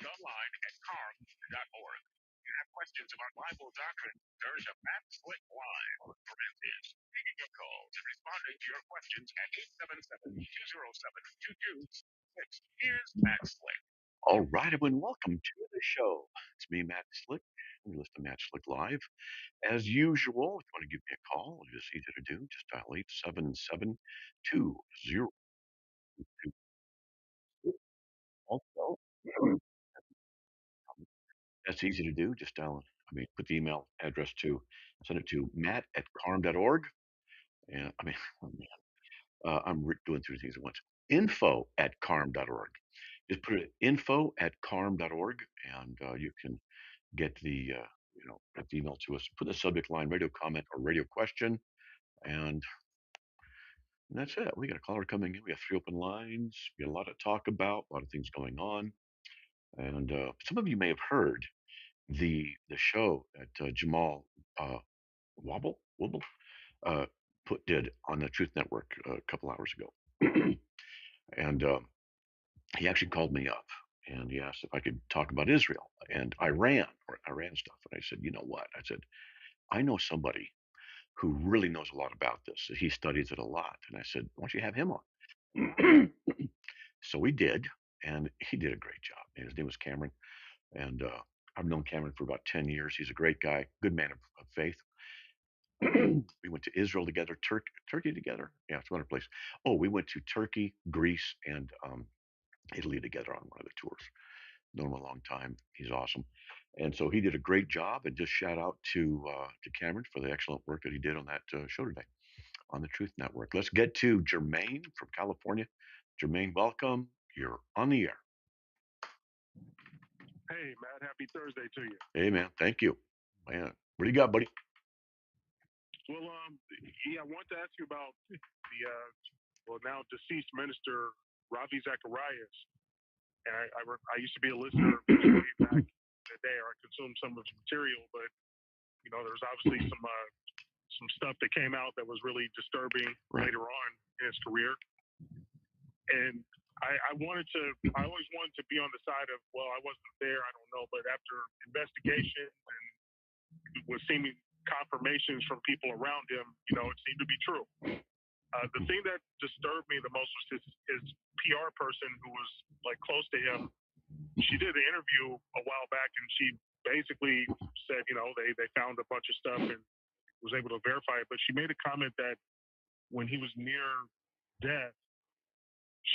online at carm.org. You have questions about Bible doctrine? There's a Matt Slick line for answers. Taking your calls and responding to your questions at 877-207-2266. Here's Matt Slick. All right, everyone, welcome to the show. It's me, Matt Slick. You listen to Matt Slick Live. As usual, if you want to give me a call, it's easy to do. Just dial 877-20. Also, that's easy to do. Just dial, put the email address send it to matt@carm.org. And oh man, doing three things at once. Info@carm.org. Just put it info@carm.org, and you can get get the email to us. Put the subject line radio comment or radio question, and that's it. We got a caller coming in. We have three open lines. We got a lot to talk about, a lot of things going on, and some of you may have heard the show that Jamal uh, Wobble uh, did on the Truth Network a couple hours ago, and he actually called me up and he asked if I could talk about Israel and Iran stuff. And I said, you know what? I said, I know somebody who really knows a lot about this. He studies it a lot. And I said, why don't you have him on? So we did, and he did a great job. And his name was Cameron, and I've known Cameron for about 10 years. He's a great guy, good man of faith. We went to Israel together, Turkey together. Yeah, it's another place. Oh, we went to Turkey, Greece, and Italy together on one of the tours. Known him a long time. He's awesome. And so he did a great job. And just shout out to Cameron for the excellent work that he did on that show today on the Truth Network. Let's get to Jermaine from California. Jermaine, welcome. You're on the air. Hey, Matt, happy Thursday to you. Hey, man. Thank you. Man, what do you got, buddy? Well, I want to ask you about the now deceased minister Ravi Zacharias. And I used to be a listener way back in the day, or I consumed some of his material, but there was obviously some stuff that came out that was really disturbing later on in his career. And I always wanted to be on the side of, well, I wasn't there, I don't know, but after investigation and with seeming confirmations from people around him, it seemed to be true. The thing that disturbed me the most was his PR person who was like close to him. She did an interview a while back, and she basically said, they found a bunch of stuff and was able to verify it. But she made a comment that when he was near death,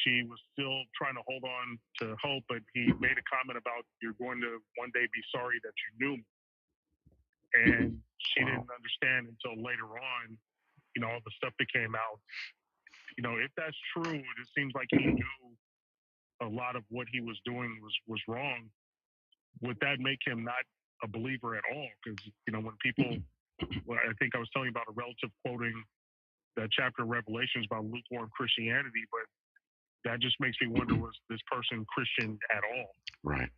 she was still trying to hold on to hope, but he made a comment about, you're going to one day be sorry that you knew me. And she didn't understand until later on, all the stuff that came out. If that's true, it seems like he knew a lot of what he was doing was wrong. Would that make him not a believer at all? Because, when people, I think I was telling you about a relative quoting that chapter of Revelations about lukewarm Christianity, but that just makes me wonder, was this person Christian at all? Right.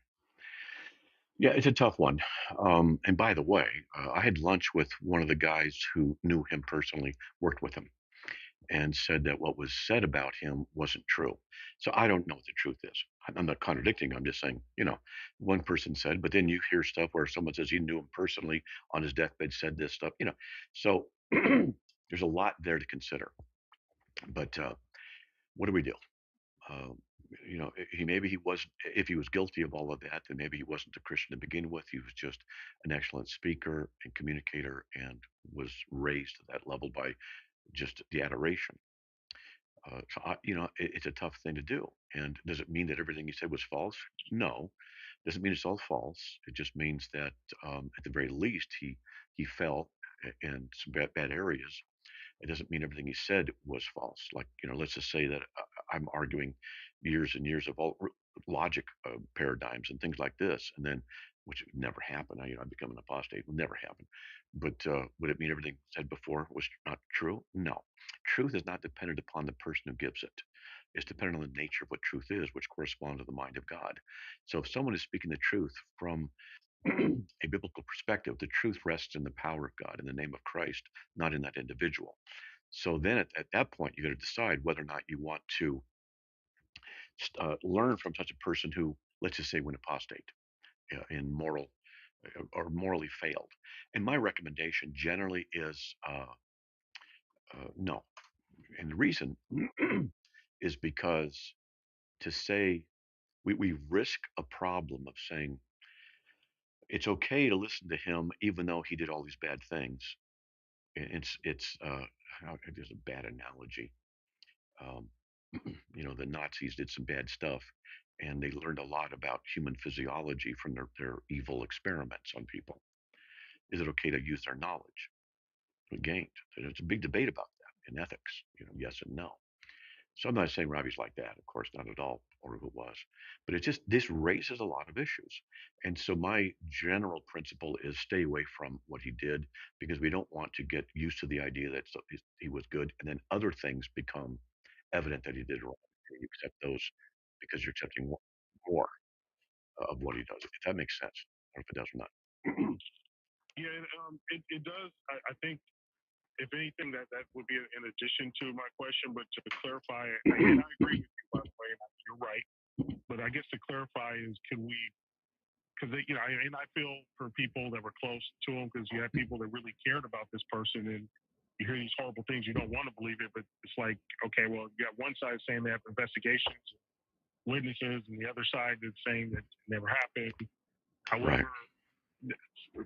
Yeah, it's a tough one. And by the way, I had lunch with one of the guys who knew him personally, worked with him, and said that what was said about him wasn't true. So I don't know what the truth is. I'm not contradicting. I'm just saying, one person said, but then you hear stuff where someone says he knew him personally on his deathbed, said this stuff, So there's a lot there to consider. But what do we do? Uh, maybe he was, if he was guilty of all of that, then maybe he wasn't a Christian to begin with. He was just an excellent speaker and communicator and was raised to that level by just the adoration. It's a tough thing to do. And does it mean that everything he said was false? No. Doesn't mean it's all false. It just means that at the very least he fell in some bad areas. It doesn't mean everything he said was false. Like, let's just say that I'm arguing years and years of all logic paradigms and things like this, and then, which would never happen. I become an apostate. Would never happen. But would it mean everything said before was not true? No. Truth is not dependent upon the person who gives it. It's dependent on the nature of what truth is, which corresponds to the mind of God. So if someone is speaking the truth from a biblical perspective, the truth rests in the power of God, in the name of Christ, not in that individual. So then at that point, you got to decide whether or not you want to learn from such a person who let's just say, went apostate in moral or morally failed. And my recommendation generally is no. And the reason is because to say we risk a problem of saying it's okay to listen to him even though he did all these bad things. It's there's a bad analogy. Um, the Nazis did some bad stuff, and they learned a lot about human physiology from their evil experiments on people. Is it okay to use their knowledge gained? There's a big debate about that in ethics. Yes and no. So I'm not saying Robbie's like that, of course, not at all, or who it was. But this raises a lot of issues. And so my general principle is stay away from what he did because we don't want to get used to the idea that he was good and then other things become evident that he did wrong. You accept those because you're accepting more of what he does. If that makes sense, or if it does or not. Yeah, it does. I think if anything, that would be in addition to my question, but to clarify, and I agree with you, by the way, you're right. But I guess to clarify is, can we, because, and I feel for people that were close to him, because you have people that really cared about this person, and you hear these horrible things, you don't want to believe it, but it's like, okay, well, you got one side saying they have investigations, witnesses, and the other side that's saying that it never happened. However,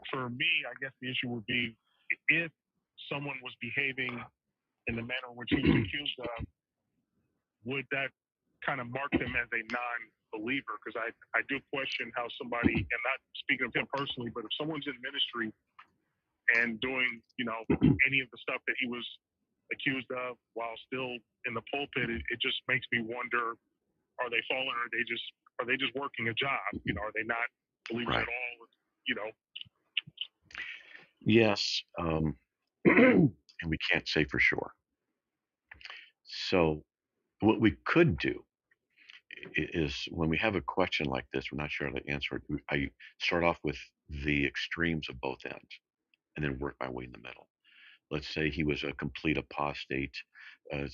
for me, I guess the issue would be if someone was behaving in the manner in which he was accused of, would that kind of mark them as a non-believer? Because I do question how somebody, and not speaking of him personally, but if someone's in ministry and doing, any of the stuff that he was accused of while still in the pulpit, it just makes me wonder: are they fallen, or are they just working a job? Are they not believers at all? Yes, and we can't say for sure. So what we could do is when we have a question like this, we're not sure how to answer it. I start off with the extremes of both ends and then work my way in the middle. Let's say he was a complete apostate, and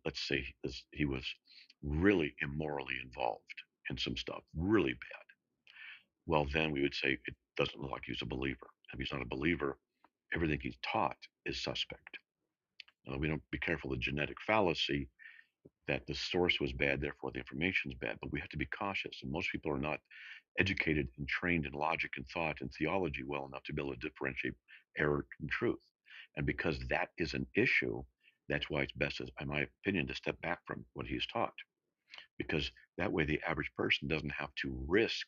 let's say he was really immorally involved in some stuff, really bad. Well, then we would say it doesn't look like he's a believer. If he's not a believer, everything he's taught is suspect. We don't be careful of the genetic fallacy that the source was bad, therefore the information is bad. But we have to be cautious. And most people are not educated and trained in logic and thought and theology well enough to be able to differentiate error from truth. And because that is an issue, that's why it's best, in my opinion, to step back from what he has taught. Because that way the average person doesn't have to risk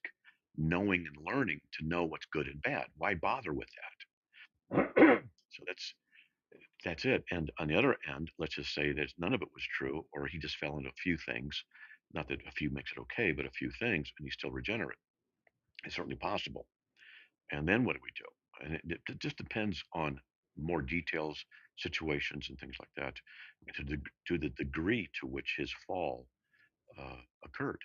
knowing and learning to know what's good and bad. Why bother with that? So that's it. And on the other end, let's just say that none of it was true, or he just fell into a few things. Not that a few makes it okay, but a few things, and he's still regenerate. It's certainly possible. And then what do we do? And it just depends on more details, situations, and things like that, to the degree to which his fall occurred.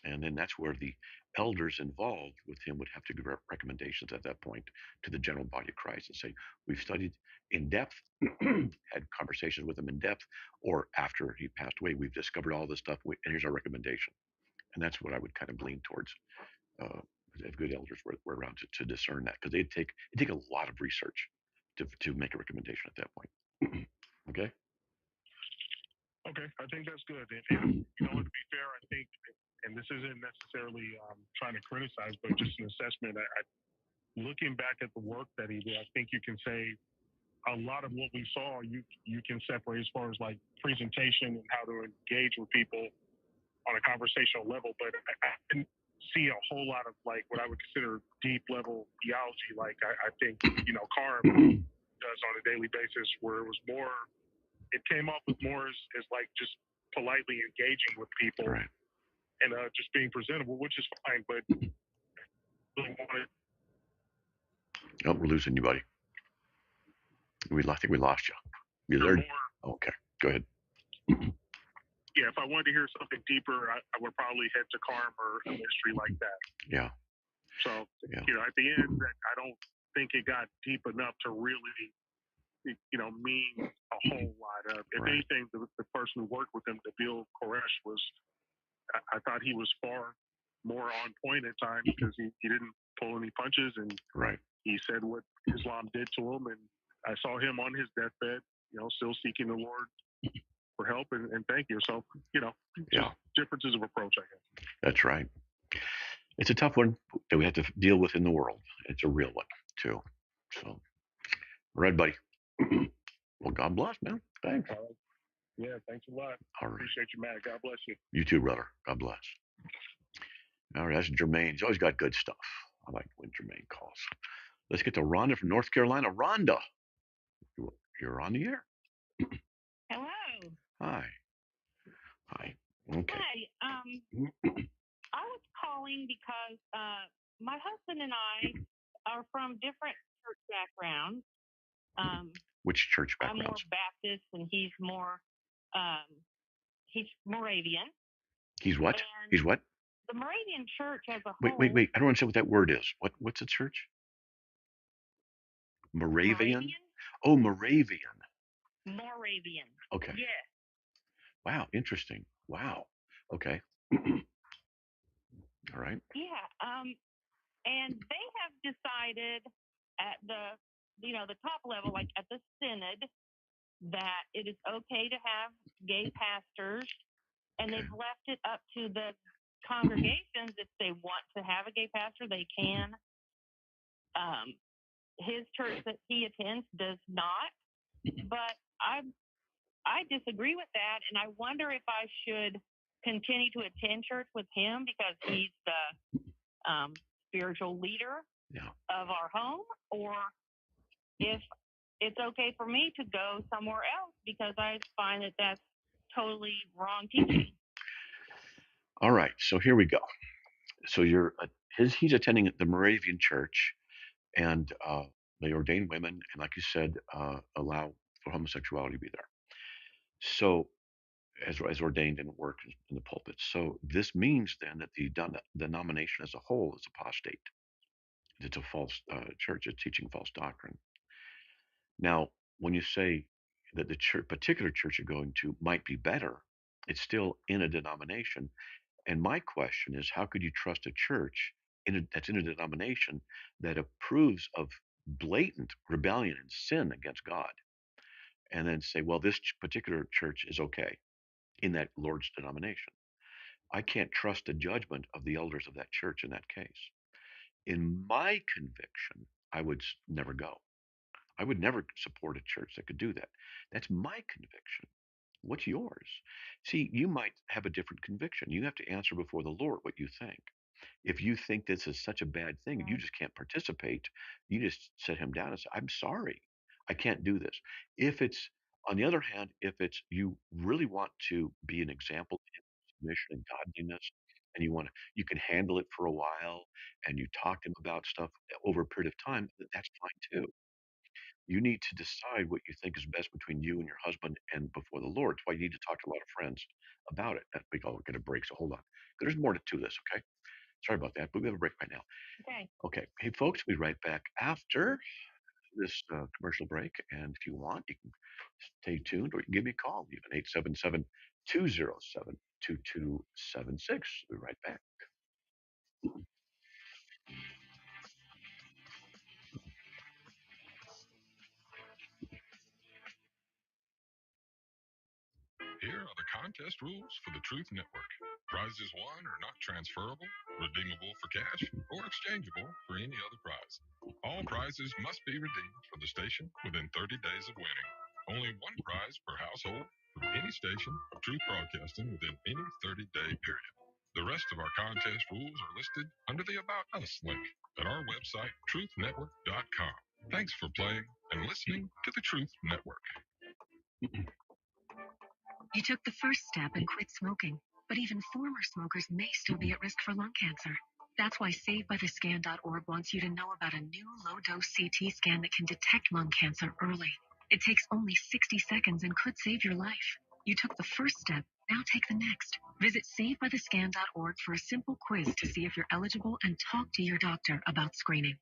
And then that's where the elders involved with him would have to give recommendations at that point to the general body of Christ and say, we've studied in depth, had conversations with him in depth, or after he passed away, we've discovered all this stuff, and here's our recommendation. And that's what I would kind of lean towards. If good elders were around to discern that, because it'd take a lot of research to make a recommendation at that point. Okay. Okay, I think that's good. And to be fair, I think, and this isn't necessarily trying to criticize, but just an assessment. Looking back at the work that he did, I think you can say a lot of what we saw, you can separate as far as like presentation and how to engage with people on a conversational level. But I didn't see a whole lot of like what I would consider deep level theology. Like I think Carm does on a daily basis, where it was more. It came off with more as like just politely engaging with people, right, and just being presentable, which is fine. But really wanted. Oh, we're losing you, buddy. I think we lost you. You there? More, okay, go ahead. Yeah, if I wanted to hear something deeper, I would probably head to Carm or a ministry like that. Yeah. So, at the end, I don't think it got deep enough to really, mean a whole lot of. If anything, the person who worked with him, Nabil Quresh, I thought he was far more on point at times because he didn't pull any punches and Right. he said what Islam did to him. And I saw him on his deathbed, still seeking the Lord for help and thank you. So, just differences of approach, I guess. That's right. It's a tough one that we have to deal with in the world. It's a real one, too. So, all right, buddy. Well, God bless, man. Thanks. Yeah, thanks a lot. All right. Appreciate you, Matt. God bless you. You too, brother. God bless. All right, that's Jermaine. He's always got good stuff. I like when Jermaine calls. Let's get to Rhonda from North Carolina. Rhonda, you're on the air. Hello. Hi. Hi. Okay. Hi. I was calling because my husband and I are from different church backgrounds. Which church I'm more backgrounds? Baptist and he's Moravian. He's what? And He's what? the Moravian church as a whole. Wait. I don't understand what that word is. What's a church? Moravian? Oh, Moravian. Moravian. Okay. Yes. Wow, interesting. Wow. Okay. All right. Yeah. And they have decided at the top level, like at the synod, that it is okay to have gay pastors, and they've left it up to the congregations. If they want to have a gay pastor, they can. His church that he attends does not, but I disagree with that, and I wonder if I should continue to attend church with him because he's the spiritual leader of our home, or if it's okay for me to go somewhere else because I find that that's totally wrong teaching. All right, so here we go. So he's attending the Moravian Church, and they ordain women, and like you said, allow for homosexuality to be there. So as ordained and work in the pulpit. So this means then that the denomination as a whole is apostate. It's a false church. It's teaching false doctrine. Now, when you say that the particular church you're going to might be better, it's still in a denomination. And my question is, how could you trust a church that's in a denomination that approves of blatant rebellion and sin against God, and then say, well, this particular church is okay in that Lord's denomination? I can't trust the judgment of the elders of that church in that case. In my conviction, I would never go. I would never support a church that could do that. That's my conviction. What's yours? See, you might have a different conviction. You have to answer before the Lord what you think. If you think this is such a bad thing and you just can't participate, you just set him down and say, I'm sorry, I can't do this. If it's, on the other hand, if it's you really want to be an example in submission and godliness, and you can handle it for a while, and you talk to him about stuff over a period of time, that's fine too. You need to decide what you think is best between you and your husband and before the Lord. That's why you need to talk to a lot of friends about it. That we all get a break, so hold on. There's more to this, okay? Sorry about that, but we have a break right now. Okay. Okay. Hey, folks, we'll be right back after this commercial break. And if you want, you can stay tuned or you can give me a call, even 877 207 2276. We'll be right back. Here are the contest rules for the Truth Network. Prizes won are not transferable, redeemable for cash, or exchangeable for any other prize. All prizes must be redeemed for the station within 30 days of winning. Only one prize per household from any station of Truth Broadcasting within any 30-day period. The rest of our contest rules are listed under the About Us link at our website, truthnetwork.com. Thanks for playing and listening to the Truth Network. You took the first step and quit smoking, but even former smokers may still be at risk for lung cancer. That's why SaveByTheScan.org wants you to know about a new low-dose CT scan that can detect lung cancer early. It takes only 60 seconds and could save your life. You took the first step, now take the next. Visit SaveByTheScan.org for a simple quiz to see if you're eligible and talk to your doctor about screening.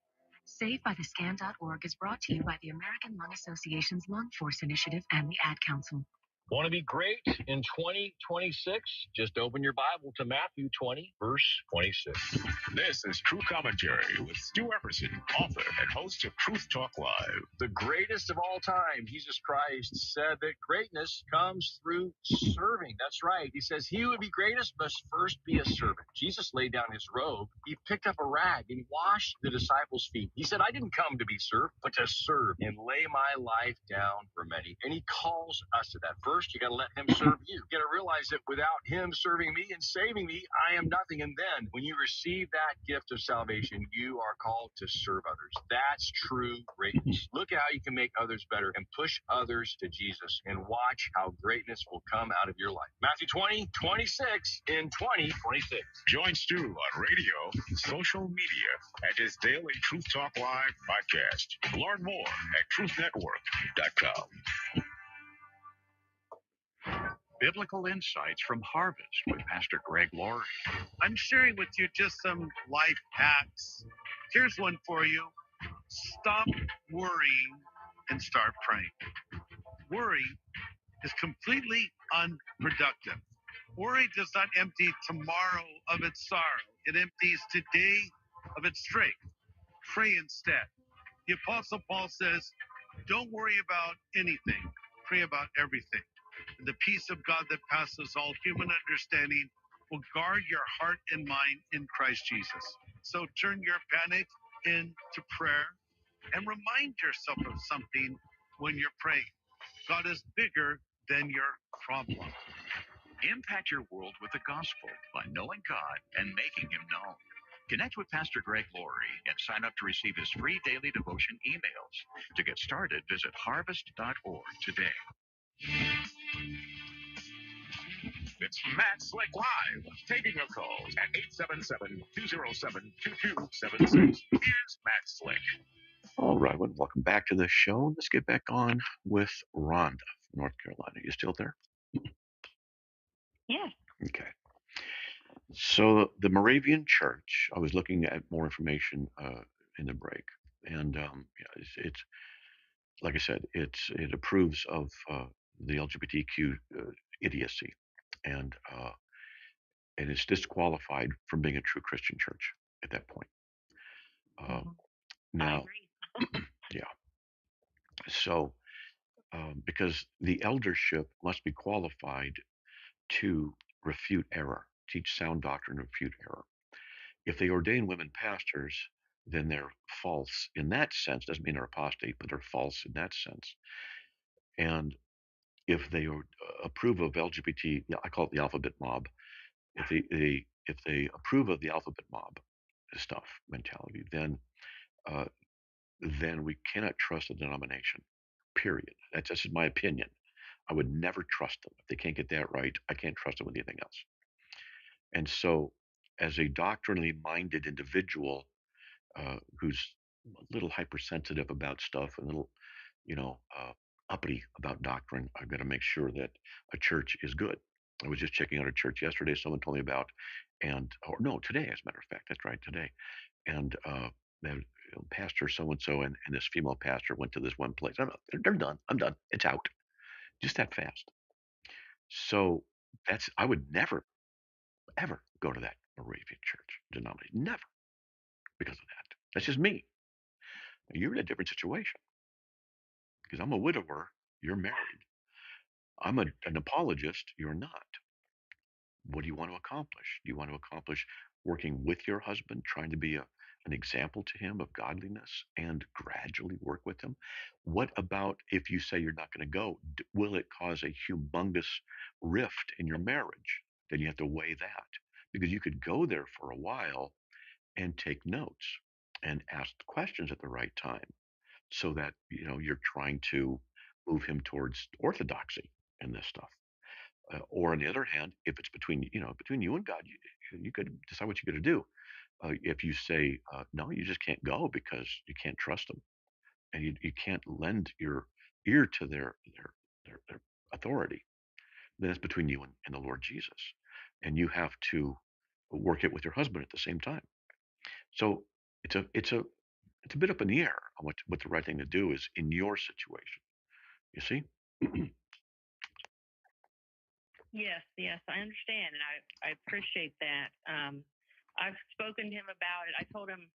SaveByTheScan.org is brought to you by the American Lung Association's Lung Force Initiative and the Ad Council. Want to be great in 2026? Just open your Bible to Matthew 20, verse 26. This is True Commentary with Stu Everson, author and host of Truth Talk Live. The greatest of all time, Jesus Christ, said that greatness comes through serving. That's right. He says, he who would be greatest must first be a servant. Jesus laid down his robe. He picked up a rag and he washed the disciples' feet. He said, I didn't come to be served, but to serve and lay my life down for many. And he calls us to that. First, you got to let him serve you. You got to realize that without him serving me and saving me, I am nothing. And then when you receive that gift of salvation, you are called to serve others. That's true greatness. Look at how you can make others better and push others to Jesus, and watch how greatness will come out of your life. Matthew 20, 26 in 2026. Join Stu on radio, social media, and his daily Truth Talk Live podcast. Learn more at truthnetwork.com. Biblical Insights from Harvest with Pastor Greg Laurie. I'm sharing with you just some life hacks. Here's one for you. Stop worrying and start praying. Worry is completely unproductive. Worry does not empty tomorrow of its sorrow. It empties today of its strength. Pray instead. The Apostle Paul says, don't worry about anything. Pray about everything. And the peace of God that passes all human understanding will guard your heart and mind in Christ Jesus. So turn your panic into prayer and remind yourself of something when you're praying. God is bigger than your problem. Impact your world with the gospel by knowing God and making him known. Connect with Pastor Greg Laurie and sign up to receive his free daily devotion emails. To get started, visit harvest.org today. It's Matt Slick Live, taking your calls at 877-207-2276. Here's Matt Slick. All right, well, welcome back to the show. Let's get back on with Rhonda from North Carolina. You still there? Yes. Okay. So the Moravian Church, I was looking at more information in the break, and yeah, it's like I said, it approves of the LGBTQ idiocy, and it's disqualified from being a true Christian church at that point. I Now, agree. yeah. So because the eldership must be qualified to refute error, teach sound doctrine, refute error. If they ordain women pastors, then they're false in that sense. Doesn't mean they're apostate, but they're false in that sense. And if they approve of LGBT, yeah, I call it the alphabet mob. If they approve of the alphabet mob stuff mentality, then we cannot trust a denomination. Period. That's just my opinion. I would never trust them if they can't get that right. I can't trust them with anything else. And so, as a doctrinally minded individual who's a little hypersensitive about stuff and a little, uppity about doctrine, I've got to make sure that a church is good. I was just checking out a church yesterday. Someone told me about, or no, today, as a matter of fact, that's right, today. And pastor so and so and this female pastor went to this one place. They're done. I'm done. It's out. Just that fast. So I would never, ever go to that Moravian church denomination. Never, because of that. That's just me. You're in a different situation because I'm a widower. You're married. I'm an apologist. You're not. What do you want to accomplish? Do you want to accomplish working with your husband, trying to be an example to him of godliness and gradually work with him? What about if you say you're not going to go? Will it cause a humongous rift in your marriage? Then you have to weigh that because you could go there for a while and take notes and ask questions at the right time so that you're trying to move him towards orthodoxy in this stuff. Or on the other hand, if it's between you and God, you could decide what you're going to do. If you say no, you just can't go because you can't trust them, and you can't lend your ear to their authority. Then it's between you and the Lord Jesus, and you have to work it with your husband at the same time. So it's a bit up in the air on what the right thing to do is in your situation. You see? Yes, yes, I understand, and I appreciate that. I've spoken to him about it. I told him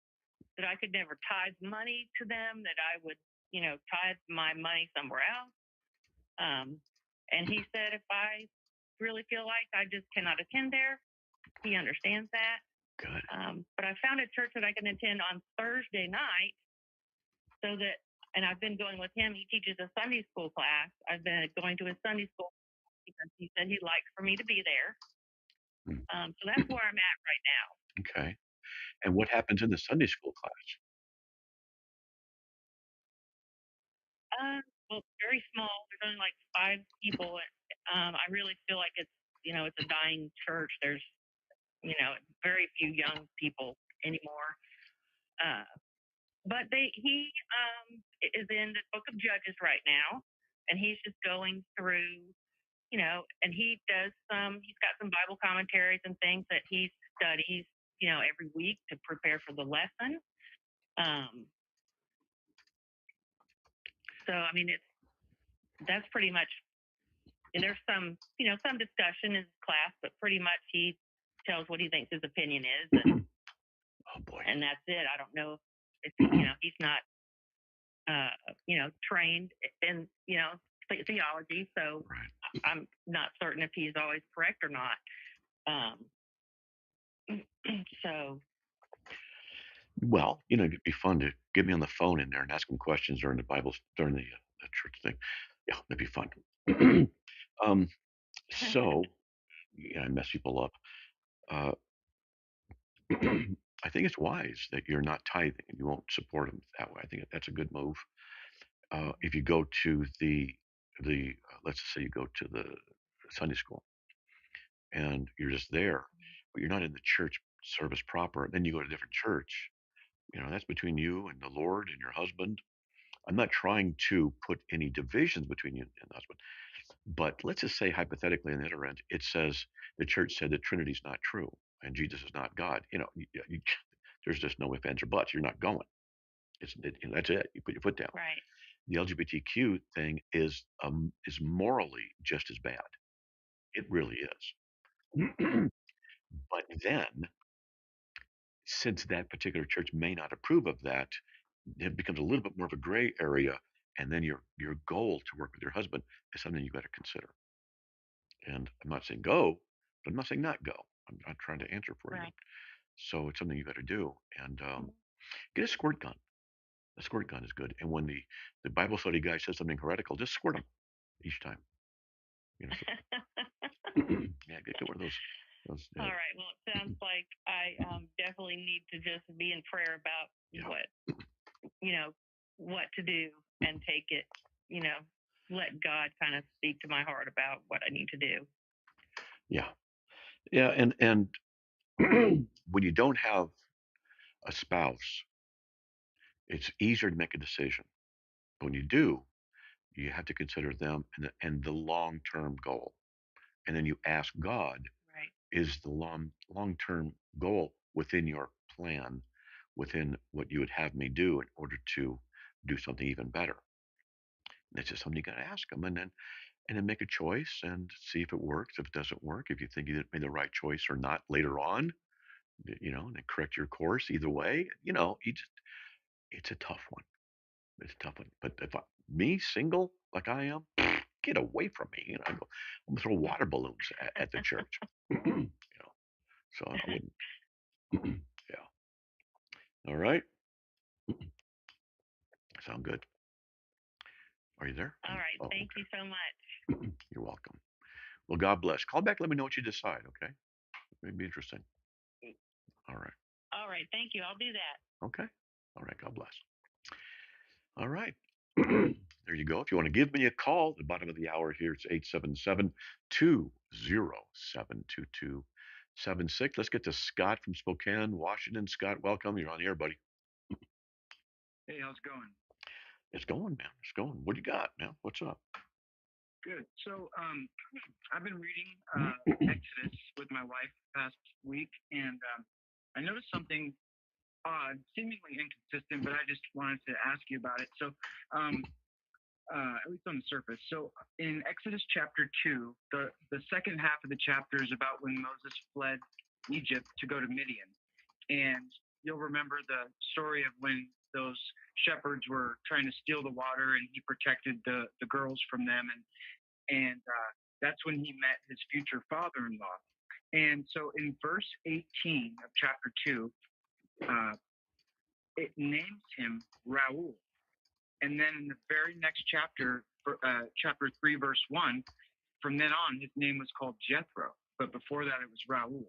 that I could never tithe money to them, that I would, tithe my money somewhere else. And he said if I really feel like I just cannot attend there, he understands that. Good. But I found a church that I can attend on Thursday night, so that, and I've been going with him. He teaches a Sunday school class. I've been going to his Sunday school because he said he'd like for me to be there. So that's where I'm at right now. Okay. And what happens in the Sunday school class? Well, it's very small. There's only like 5 people. I really feel like it's a dying church. There's very few young people anymore. But he is in the book of Judges right now, and he's just going through, and he's got some Bible commentaries and things that he studies, every week to prepare for the lesson. So I mean, that's pretty much. And there's some discussion in his class, but pretty much he tells what he thinks his opinion is, and Oh boy. and that's it. I don't know if he's not trained in theology, so Right. I'm not certain if he's always correct or not. So Well, it'd be fun to get me on the phone in there and ask him questions during the church thing. Yeah, that'd be fun. So, I mess people up. Uh, I think it's wise that you're not tithing and you won't support them that way. I think that's a good move. If you go to let's say you go to the Sunday school and you're just there, but you're not in the church service proper, then you go to a different church. That's between you and the Lord and your husband. I'm not trying to put any divisions between you and the husband, but let's just say hypothetically on the other end, it says the church said the Trinity's not true and Jesus is not God. There's just no ifs, ands, or buts. You're not going. That's it. You put your foot down. right. The LGBTQ thing is morally just as bad. It really is. But then, since that particular church may not approve of that, it becomes a little bit more of a gray area. And then your goal to work with your husband is something you got to consider. And I'm not saying go, but I'm not saying not go. I'm not trying to answer for you. Right. So it's something you got to do. And get a squirt gun. A squirt gun is good. And when the Bible study guy says something heretical, just squirt him each time. Yeah, get one of those. All right. Well, it sounds like I definitely need to just be in prayer about what to do and take it. Let God kind of speak to my heart about what I need to do. Yeah, yeah, and when you don't have a spouse, it's easier to make a decision. But when you do, you have to consider them and the long-term goal. And then you ask God, Right. is the long-term goal within your plan, within what you would have me do in order to do something even better? And it's just something you got to ask them, and then make a choice and see if it works. If it doesn't work, if you think you made the right choice or not later on, and then correct your course. Either way, it's a tough one. It's a tough one. But if me single like I am, get away from me. I'm gonna throw water balloons at the church. So I wouldn't. Yeah. All right. Sound good? Are you there? All right. Oh, Thank okay. you so much. You're welcome. Well, God bless. Call back. Let me know what you decide. Okay. It'd be interesting. All right. All right. Thank you. I'll do that. Okay. All right. God bless. All right. There you go. If you want to give me a call at the bottom of the hour here, it's 877 207 2276. Let's get to Scott from Spokane, Washington. Scott, welcome. You're on the air, buddy. Hey, how's it going? It's going, man. It's going. What do you got, man? What's up? Good. So, I've been reading Exodus with my wife past week, and I noticed something odd, seemingly inconsistent, but I just wanted to ask you about it. So, at least on the surface. So in Exodus chapter 2, the second half of the chapter is about when Moses fled Egypt to go to Midian. And you'll remember the story of when those shepherds were trying to steal the water and he protected the girls from them. And that's when he met his future father-in-law. And so in verse 18 of chapter 2, it names him Raul. And then in the very next chapter, chapter 3, verse 1, from then on, his name was called Jethro. But before that, it was Raul.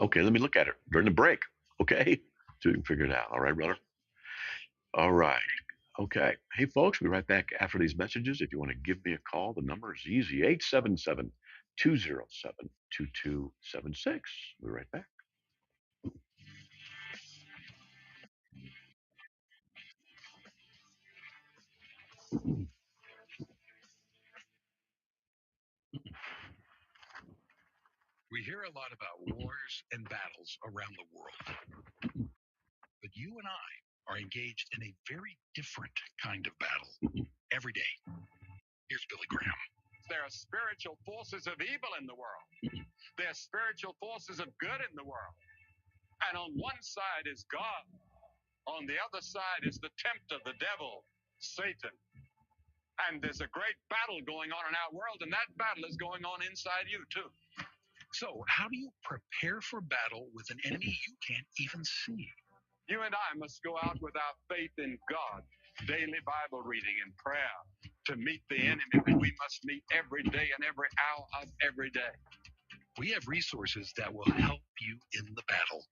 Okay, let me look at it during the break. Okay, so you can figure it out. All right, brother? All right. Okay. Hey, folks, we'll be right back after these messages. If you want to give me a call, the number is easy 877 207 2276. We'll be right back. We hear a lot about wars and battles around the world. But you and I are engaged in a very different kind of battle every day. Here's Billy Graham. There are spiritual forces of evil in the world. There are spiritual forces of good in the world. And on one side is God. On the other side is the tempter, the devil, Satan. And there's a great battle going on in our world, and that battle is going on inside you, too. So, how do you prepare for battle with an enemy you can't even see? You and I must go out with our faith in God, daily Bible reading and prayer to meet the enemy that we must meet every day and every hour of every day. We have resources that will help you in the battle.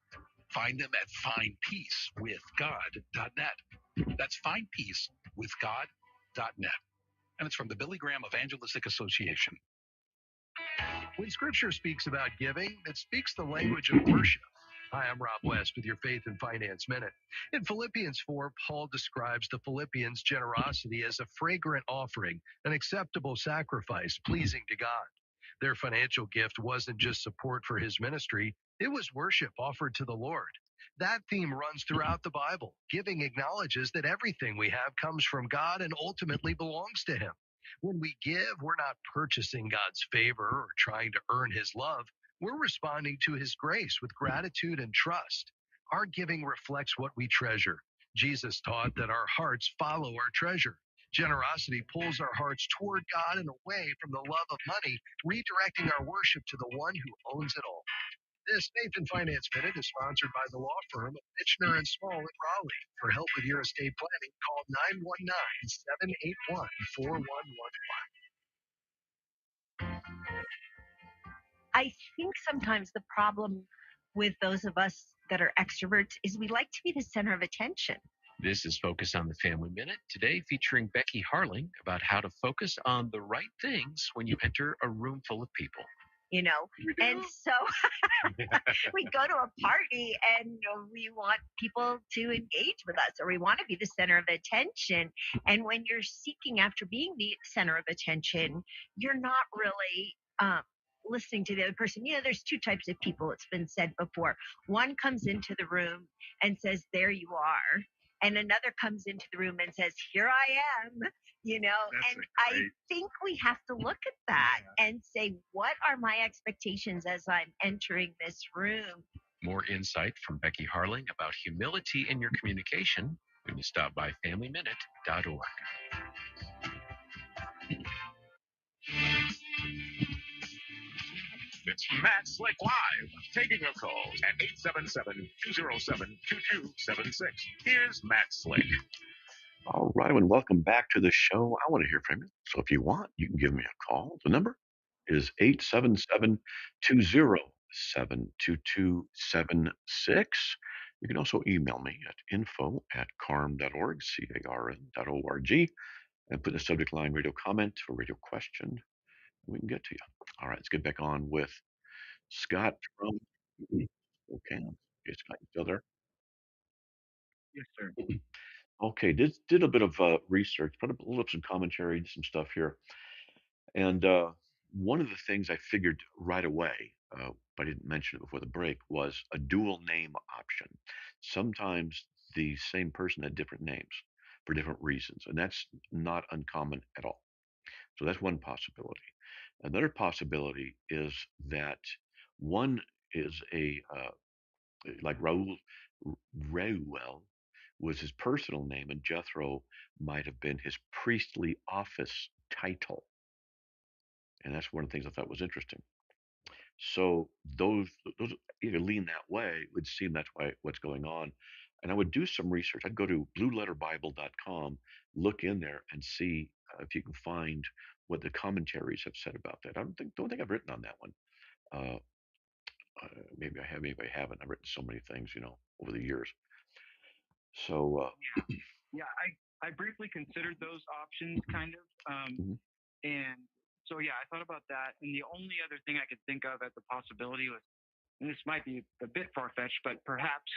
Find them at findpeacewithgod.net. That's findpeacewithgod.net. And it's from the Billy Graham Evangelistic Association. When Scripture speaks about giving, it speaks the language of worship. Hi, I'm Rob West with your Faith and Finance Minute. In Philippians 4, Paul describes the Philippians' generosity as a fragrant offering, an acceptable sacrifice pleasing to God. Their financial gift wasn't just support for his ministry, it was worship offered to the Lord. That theme runs throughout the Bible. Giving acknowledges that everything we have comes from God and ultimately belongs to Him. When we give, we're not purchasing God's favor or trying to earn His love. We're responding to His grace with gratitude and trust. Our giving reflects what we treasure. Jesus taught that our hearts follow our treasure. Generosity pulls our hearts toward God and away from the love of money, redirecting our worship to the one who owns it all. This Faith and Finance Minute is sponsored by the law firm of Michener and Small in Raleigh. For help with your estate planning, call 919-781-4111. I think sometimes the problem with those of us that are extroverts is we like to be the center of attention. This is Focus on the Family Minute, today featuring Becky Harling about how to focus on the right things when you enter a room full of people. You know, and so we go to a party and we want people to engage with us, or we want to be the center of attention. And when you're seeking after being the center of attention, you're not really listening to the other person. You know, there's two types of people, it's been said before. One comes into the room and says, "There you are." And another comes into the room and says, "Here I am," you know. And I think we have to look at that and say, what are my expectations as I'm entering this room? More insight from Becky Harling about humility in your communication when you stop by FamilyMinute.org. It's Matt Slick Live, taking your calls at 877-207-2276. Here's Matt Slick. All right, and welcome back to the show. I want to hear from you. So if you want, you can give me a call. The number is 877-207-2276. You can also email me at info@carm.org, CARN.org, and put in the subject line radio comment or radio question, and we can get to you. All right, let's get back on with Scott from Spokane. Okay, Scott, you still there? Yes, sir. Okay, did a bit of research, put up a little some commentary, some stuff here, and one of the things I figured right away, but I didn't mention it before the break, was a dual name option. Sometimes the same person had different names. for different reasons, and that's not uncommon at all. So that's one possibility. Another possibility is that one is like Reuel was his personal name, and Jethro might have been his priestly office title. And that's one of the things I thought was interesting. So those either lean that way, it would seem that's what's going on. And I would do some research. I'd go to blueletterbible.com, look in there, and see if you can find what the commentaries have said about that. Don't think I've written on that one. Uh, maybe I have, maybe I haven't. I've written so many things, over the years. So Yeah, I briefly considered those options, kind of, and so yeah, I thought about that. And the only other thing I could think of as a possibility was, and this might be a bit far fetched, but perhaps,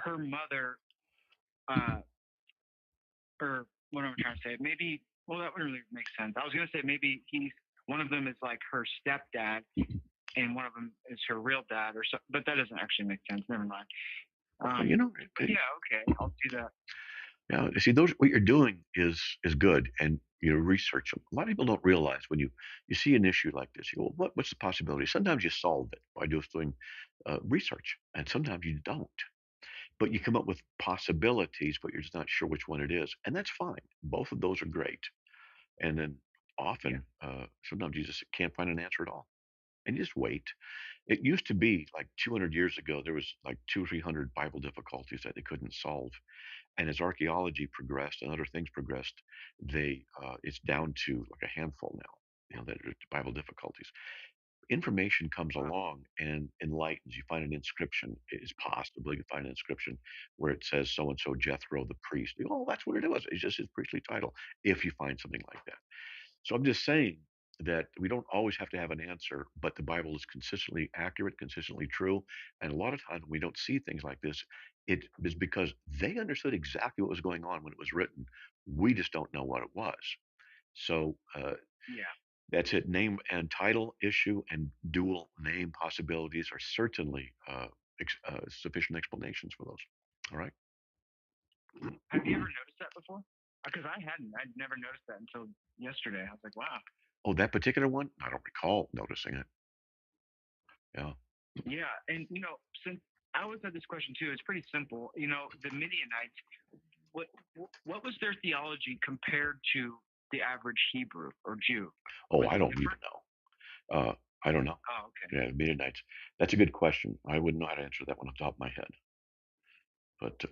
her mother, or what am I trying to say? Maybe, well, that wouldn't really make sense. I was gonna say maybe one of them is like her stepdad, and one of them is her real dad, or so. But that doesn't actually make sense. Never mind. But yeah, okay, I'll do that. yeah, see, what you're doing is good, and research them. A lot of people don't realize when you see an issue like this, you go, what's the possibility? Sometimes you solve it by just doing research, and sometimes you don't. But you come up with possibilities, but you're just not sure which one it is, and that's fine. Both of those are great. And then often, sometimes you just can't find an answer at all, and you just wait. It used to be like 200 years ago, there was like 200 or 300 Bible difficulties that they couldn't solve. And as archaeology progressed and other things progressed, it's down to like a handful now, that are Bible difficulties. Information comes along and enlightens. You find an inscription. It's possible you can find an inscription where it says so and so Jethro the priest. You go, oh, that's what it was. It's just his priestly title. If you find something like that. So I'm just saying that we don't always have to have an answer, but the Bible is consistently accurate, consistently true. And a lot of times when we don't see things like this, it is because they understood exactly what was going on when it was written. We just don't know what it was. So Yeah. that's it. Name and title issue and dual name possibilities are certainly sufficient explanations for those. All right. Have you ever noticed that before? Because I hadn't. I'd never noticed that until yesterday. I was like, wow. Oh, that particular one? I don't recall noticing it. Yeah. Yeah, and since I always had this question too, it's pretty simple. The Midianites, what was their theology compared to the average Hebrew or Jew? Oh, I don't even know. I don't know. Oh, okay. Yeah, Midianites. That's a good question. I wouldn't know how to answer that one off the top of my head. But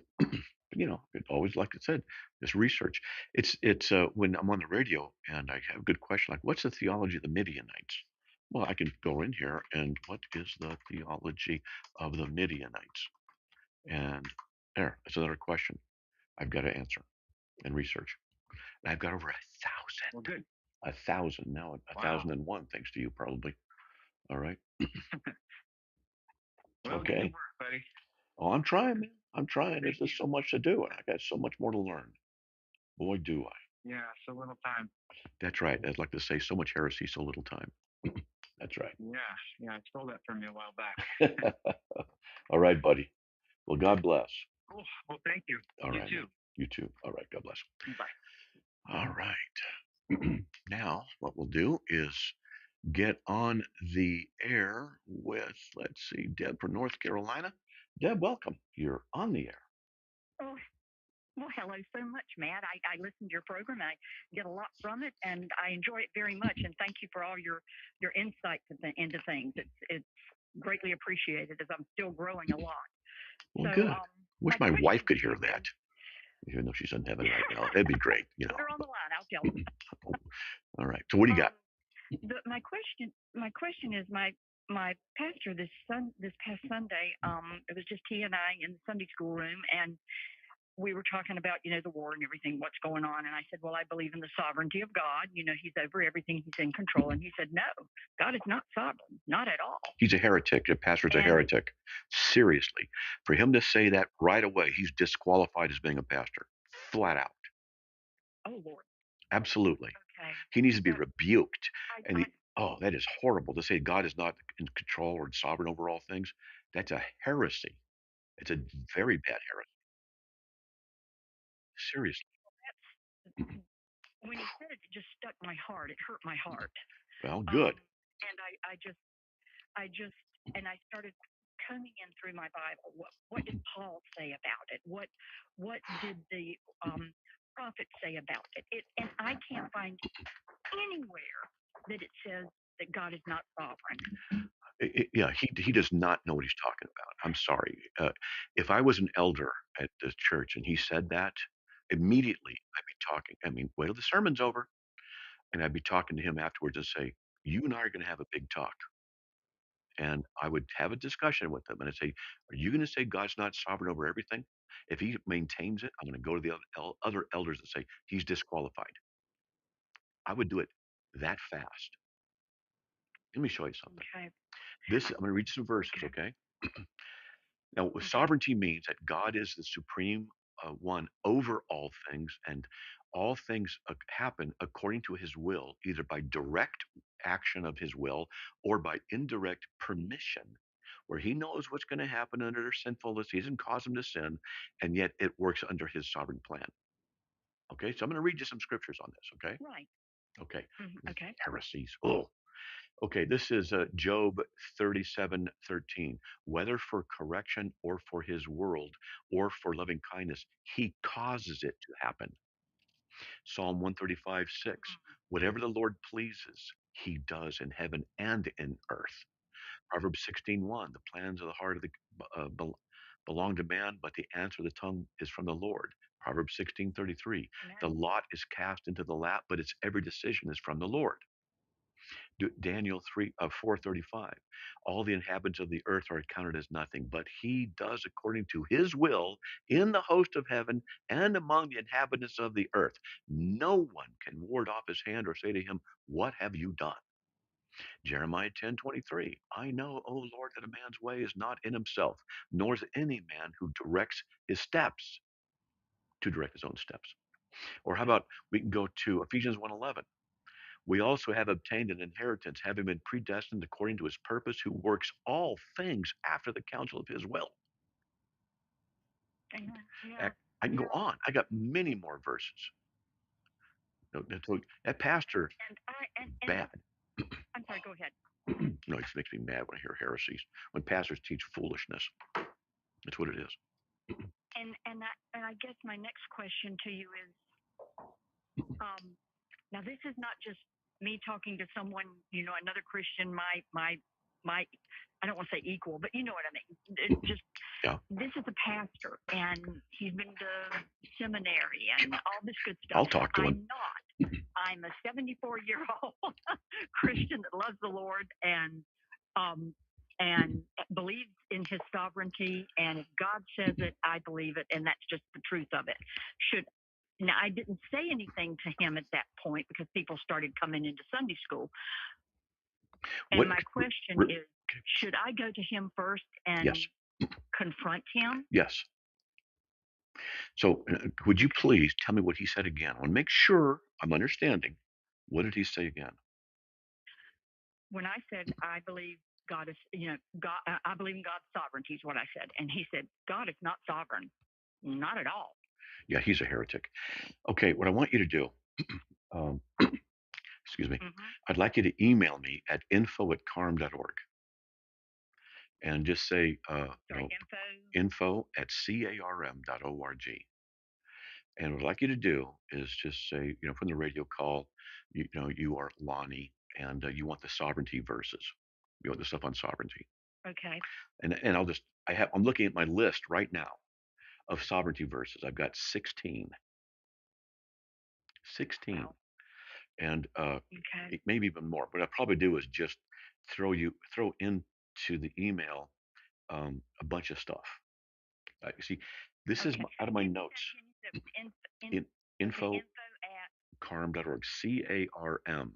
always, like I said, this research. It's when I'm on the radio and I have a good question like, what's the theology of the Midianites? Well, I can go in here and what is the theology of the Midianites? And that's another question I've got to answer and research. And I've got over 1,000. Well, good. 1,000 now, 1,001, thanks to you, probably. All right. Well, okay. Good work, buddy. Oh, I'm trying, man. I'm trying. There's just so much to do, and I got so much more to learn. Boy, do I. Yeah, so little time. That's right. I'd like to say so much heresy, so little time. That's right. Yeah, I stole that from you a while back. All right, buddy. Well, God bless. Cool. Well, thank you. All you right. too. You too. All right. God bless. Bye. All right. Now, what we'll do is get on the air with, let's see, Deb from North Carolina. Deb, welcome. You're on the air. Oh, well, hello so much, Matt. I listen to your program. I get a lot from it, and I enjoy it very much. And thank you for all your insights into things. It's greatly appreciated as I'm still growing a lot. Well, good. Wish my wife could hear that, even though she's in heaven right now. That'd be great. Put her on the line. I'll tell her. All right. So what do you got? My question is my pastor this past Sunday. It was just he and I in the Sunday school room, and we were talking about the war and everything, what's going on. And I said, well, I believe in the sovereignty of God. He's over everything. He's in control. And he said, no, God is not sovereign, not at all. He's a heretic. The pastor's a heretic. Seriously, for him to say that right away, he's disqualified as being a pastor, flat out. Oh Lord. Absolutely. Okay. He needs to be rebuked. That is horrible to say God is not in control or sovereign over all things. That's a heresy. It's a very bad heresy. Seriously. When he said it, it just stuck my heart. It hurt my heart. Well, good. And and I started coming in through my Bible. What did Paul say about it? What did the prophet say about it? And I can't find anywhere that it says that God is not sovereign. Yeah, he does not know what he's talking about. I'm sorry. If I was an elder at the church and he said that, immediately I'd be talking. I mean, wait till the sermon's over, and I'd be talking to him afterwards and say, "You and I are going to have a big talk." And I would have a discussion with him, and I'd say, "Are you going to say God's not sovereign over everything? If he maintains it, I'm going to go to the other elders and say he's disqualified." I would do it that fast. Let me show you something. Okay. I'm going to read some verses, okay? Now, Okay. sovereignty means that God is the supreme one over all things, and all things happen according to his will, either by direct action of his will or by indirect permission, where he knows what's going to happen under their sinfulness. He doesn't cause them to sin, and yet it works under his sovereign plan. Okay, so I'm going to read you some scriptures on this, okay? Right. Okay. Okay. Heresies. Oh, okay, this is Job 37:13. Whether for correction or for his world or for loving kindness, he causes it to happen. Psalm 135:6. Whatever the Lord pleases, he does in heaven and in earth. Proverbs 16:1. The plans of the heart of belong to man, but the answer of the tongue is from the Lord. Proverbs 16:33. The lot is cast into the lap, but its every decision is from the Lord. Daniel 4:35. All the inhabitants of the earth are counted as nothing, but he does according to his will in the host of heaven and among the inhabitants of the earth. No one can ward off his hand or say to him, "What have you done?" Jeremiah 10:23. I know, O Lord, that a man's way is not in himself, nor is any man who directs his steps to direct his own steps. Or how about we can go to Ephesians 1:11. We also have obtained an inheritance, having been predestined according to his purpose, who works all things after the counsel of his will. Yeah. I can go on. I got many more verses. That pastor, bad. I'm sorry, go ahead. No, it just makes me mad when I hear heresies. When pastors teach foolishness. That's what it is. And I guess my next question to you is, now this is not just me talking to someone, another Christian, my I don't want to say equal, but you know what I mean. It's just This is a pastor, and he's been to seminary and all this good stuff. I'll talk to him. I'm not. I'm a 74-year-old Christian that loves the Lord and believes in his sovereignty. And if God says it, I believe it, and that's just the truth of it. Now, I didn't say anything to him at that point because people started coming into Sunday school. And my question is, should I go to him first and confront him? Yes. So would you please tell me what he said again? I want to make sure I'm understanding. What did he say again? When I said, I believe God is, God, I believe in God's sovereignty is what I said. And he said, God is not sovereign. Not at all. Yeah, he's a heretic. Okay, what I want you to do, excuse me, I'd like you to email me at info@carm.org and just say info@carm.org. And what I'd like you to do is just say, from the radio call, you are Lonnie, and you want the sovereignty verses. You want the stuff on sovereignty. Okay. And I'm looking at my list right now of sovereignty verses. I've got 16. 16. Wow. And maybe even more. What I'll probably do is just throw into the email a bunch of stuff. See, this is out of my notes. Info at carm.org. CARM.org.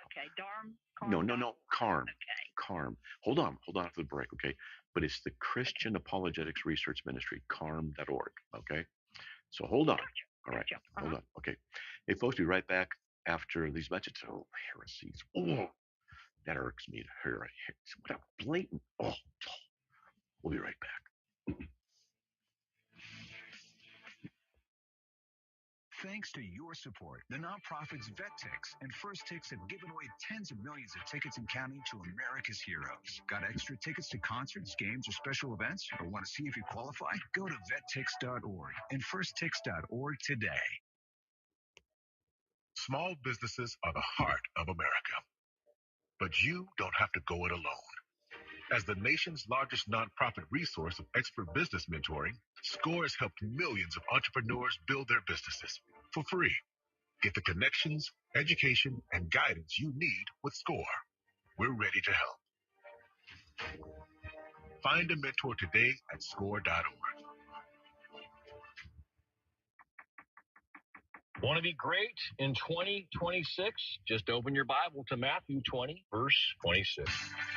Okay, Darm. No, Carm. Okay. Carm. Hold on for the break, okay? But it's the Christian Apologetics Research Ministry, carm.org, okay? So hold on. Gotcha. All right. Gotcha. Hold on. Okay. Hey, folks, be right back after these messages. Oh, heresies. Oh, that irks me to hear. What a blatant. Oh. We'll be right back. Thanks to your support, the nonprofits VetTix and First Tix have given away tens of millions of tickets and counting to America's heroes. Got extra tickets to concerts, games, or special events? Or want to see if you qualify? Go to vettix.org and firsttix.org today. Small businesses are the heart of America. But you don't have to go it alone. As the nation's largest nonprofit resource of expert business mentoring, SCORE has helped millions of entrepreneurs build their businesses for free. Get the connections, education, and guidance you need with SCORE. We're ready to help. Find a mentor today at SCORE.org. Want to be great in 2026? Just open your Bible to Matthew 20, verse 26.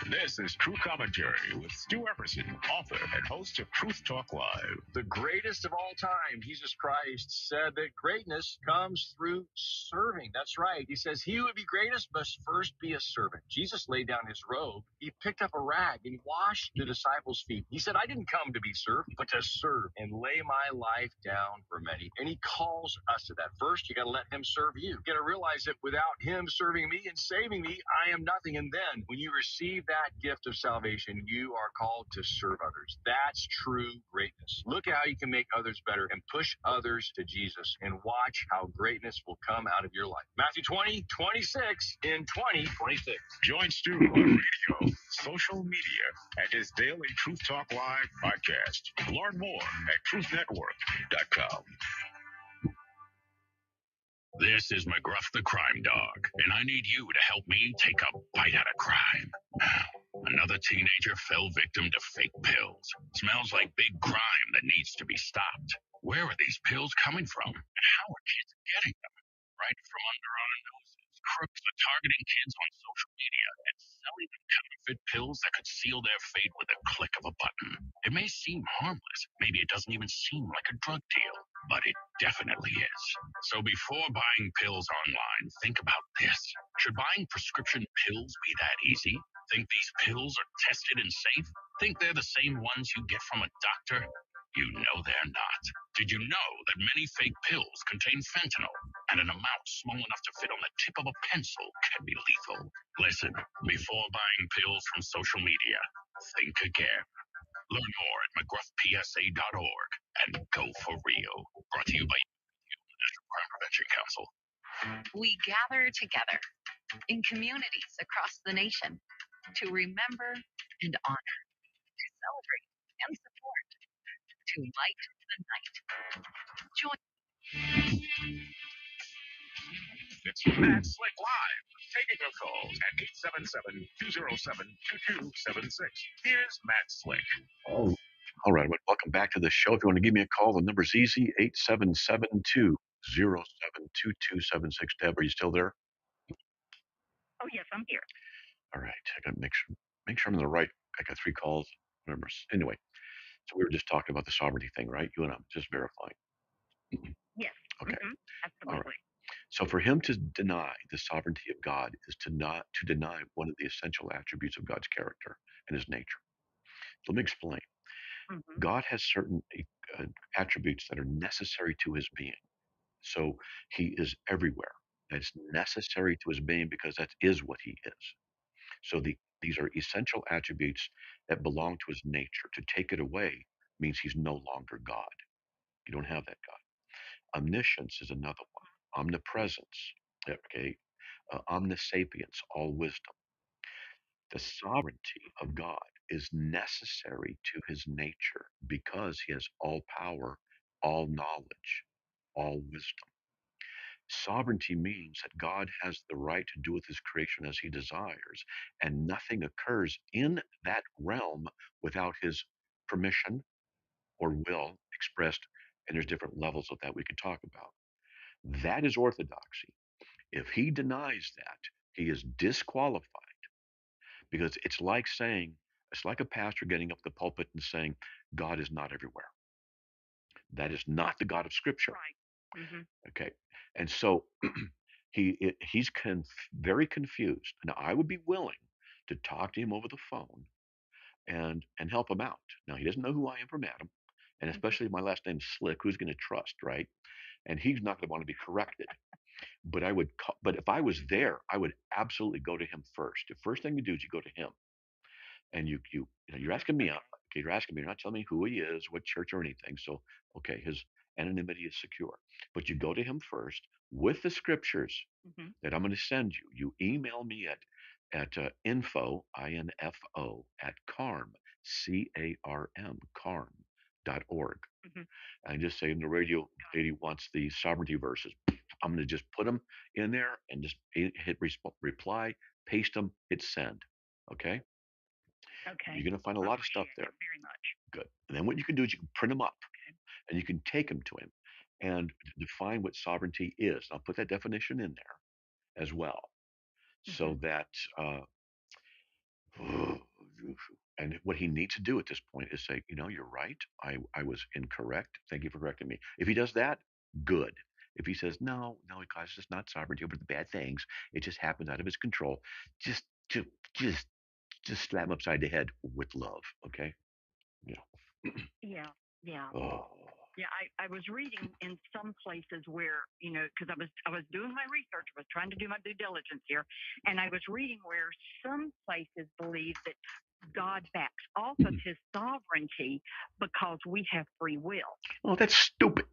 This is True Commentary with Stu Everson, author and host of Truth Talk Live. The greatest of all time, Jesus Christ, said that greatness comes through serving. That's right. He says, he who would be greatest must first be a servant. Jesus laid down his robe. He picked up a rag and he washed the disciples' feet. He said, I didn't come to be served, but to serve and lay my life down for many. And he calls us to that. First, you got to let him serve you. You got to realize that without him serving me and saving me, I am nothing. And then when you receive that gift of salvation, you are called to serve others. That's true greatness. Look at how you can make others better and push others to Jesus, and watch how greatness will come out of your life. Matthew 20, 26 in 2026. Join Stu on radio, social media, and his daily Truth Talk Live podcast. Learn more at truthnetwork.com. This is McGruff the Crime Dog, and I need you to help me take a bite out of crime. Another teenager fell victim to fake pills. Smells like big crime that needs to be stopped. Where are these pills coming from? And how are kids getting them? Right from under our noses. Crooks are targeting kids on social media and selling them counterfeit pills that could seal their fate with a click of a button. It may seem harmless. Maybe it doesn't even seem like a drug deal, but it definitely is. So before buying pills online, think about this. Should buying prescription pills be that easy? Think these pills are tested and safe? Think they're the same ones you get from a doctor? You know they're not. Did you know that many fake pills contain fentanyl, and an amount small enough to fit on the tip of a pencil can be lethal? Listen, before buying pills from social media, think again. Learn more at mcgruffpsa.org and go for real. Brought to you by the National Crime Prevention Council. We gather together in communities across the nation to remember and honor, to celebrate and support, to light the night. Join. It's Matt Slick Live, taking your calls at 877-207-2276. Here's Matt Slick. Oh, all right. Well, welcome back to the show. If you want to give me a call, the number's easy, 877-207-2276. Deb, are you still there? Oh, yes, I'm here. All right. I got to make sure I'm in the right. I got 3 calls. Remember. Anyway, so we were just talking about the sovereignty thing, right? You and I'm just verifying. Yes. Okay. Absolutely. All right. So for him to deny the sovereignty of God is to deny one of the essential attributes of God's character and his nature. Let me explain. God has certain attributes that are necessary to his being. So he is everywhere. That's necessary to his being because that is what he is. So these are essential attributes that belong to his nature. To take it away means he's no longer God. You don't have that God. Omniscience is another one. Omnipresence, okay, omnisapience, all wisdom. The sovereignty of God is necessary to his nature because he has all power, all knowledge, all wisdom. Sovereignty means that God has the right to do with his creation as he desires, and nothing occurs in that realm without his permission or will expressed, and there's different levels of that we could talk about. That is orthodoxy. If he denies that, he is disqualified because it's like a pastor getting up the pulpit and saying, God is not everywhere. That is not the God of Scripture. Right. Okay. And so he's very confused. Now, I would be willing to talk to him over the phone and help him out. Now he doesn't know who I am from Adam, and especially my last name's Slick. Who's going to trust, right? And he's not going to want to be corrected. But but if I was there, I would absolutely go to him first. The first thing you do is you go to him, and you're asking me. Okay, you're asking me. You're not telling me who he is, what church or anything. So okay, his anonymity is secure. But you go to him first with the scriptures that I'm going to send you. You email me at info info at carm carm.org. And just say the radio lady wants the sovereignty verses. I'm going to just put them in there and just hit reply, paste them, hit send. Okay. Okay. You're going to find a lot of stuff there. Very much. Good. And then what you can do is you can print them up and you can take them to him and define what sovereignty is. I'll put that definition in there as well, so that and what he needs to do at this point is say, you're right. I was incorrect. Thank you for correcting me. If he does that, good. If he says, no, guys, it's not sovereignty over the bad things. It just happens out of his control. Just, just, just, just slap him upside the head with love. Okay. Yeah. Yeah. Oh. Yeah, I was reading in some places where, because I was doing my research, I was trying to do my due diligence here, and I was reading where some places believe that God backs off of his sovereignty because we have free will. Oh, that's stupid.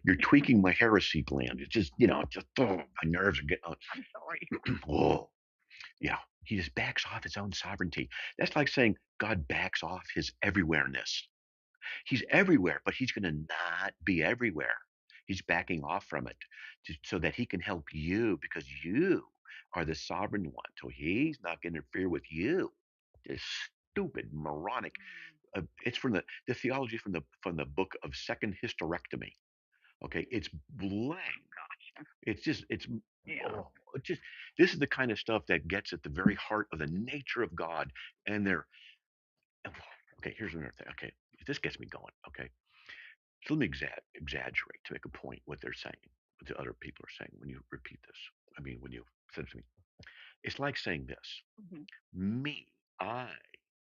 You're tweaking my heresy gland. It's just, my nerves are getting. I'm sorry. Oh, yeah. He just backs off his own sovereignty. That's like saying God backs off his everywhereness. He's everywhere, but he's going to not be everywhere. He's backing off from it so that he can help you, because you are the sovereign one. So he's not going to interfere with you. This stupid, moronic. It's from the theology from the book of Second Hysterectomy. Okay, it's blank. It's just this is the kind of stuff that gets at the very heart of the nature of God. And okay, here's another thing. Okay, this gets me going. Okay, so let me exaggerate to make a point what they're saying, what the other people are saying when you repeat this. I mean, when you send it to me, it's like saying this: me, I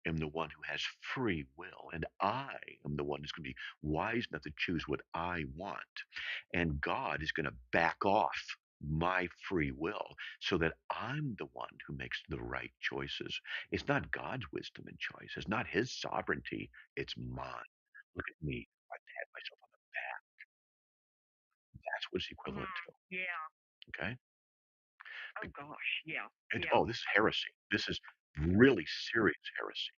am the one who has free will, and I am the one who's going to be wise enough to choose what I want, and God is going to back off my free will so that I'm the one who makes the right choices. It's not God's wisdom and choice. It's not his sovereignty. It's mine. Look at me. I pat myself on the back. That's what it's equivalent to. Yeah. Okay. Oh gosh. Yeah. Oh, this is heresy. This is really serious heresy.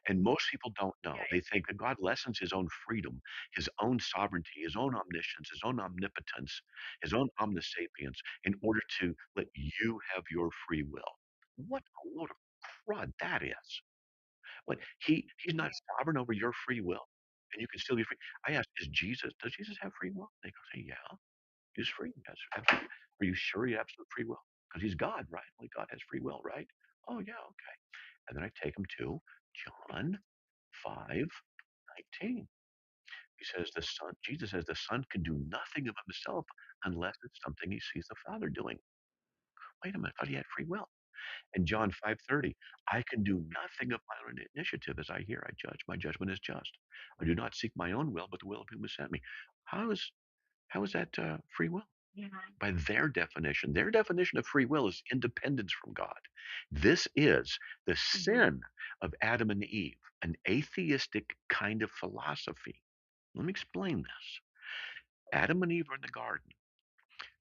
And most people don't know. They think that God lessens his own freedom, his own sovereignty, his own omniscience, his own omnipotence, his own omnisapience in order to let you have your free will. What a load of crud that is. But he's not sovereign over your free will, and you can still be free. I asked, does Jesus have free will? They go say, yeah, he's free. Yes, absolutely. Are you sure he has absolute free will? Because he's God, right? Only God has free will, right? Oh yeah, okay. And then I take him to John 5:19. He says Jesus says the Son can do nothing of himself unless it's something he sees the Father doing. Wait a minute, I thought he had free will. And John 5:30, I can do nothing of my own initiative. As I hear, I judge. My judgment is just. I do not seek my own will, but the will of him who sent me. How is that free will? Yeah. By their definition of free will is independence from God. This is the sin of Adam and Eve, an atheistic kind of philosophy. Let me explain this. Adam and Eve are in the garden.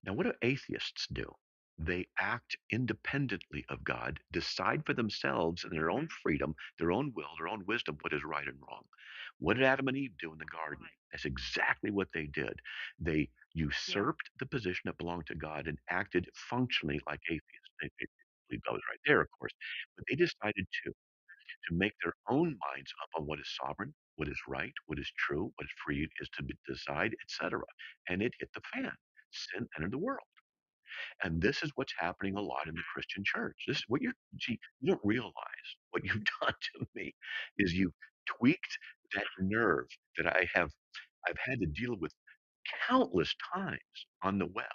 Now, what do atheists do? They act independently of God, decide for themselves in their own freedom, their own will, their own wisdom, what is right and wrong. What did Adam and Eve do in the garden? That's exactly what they did. They usurped the position that belonged to God and acted functionally like atheists. They believe God was right there, of course, but they decided to make their own minds up on what is sovereign, what is right, what is true, what is free is to decide, etc. And it hit the fan. Sin entered the world. And this is what's happening a lot in the Christian church. This is what you don't realize what you've done to me is you've tweaked that nerve that I've had to deal with countless times on the web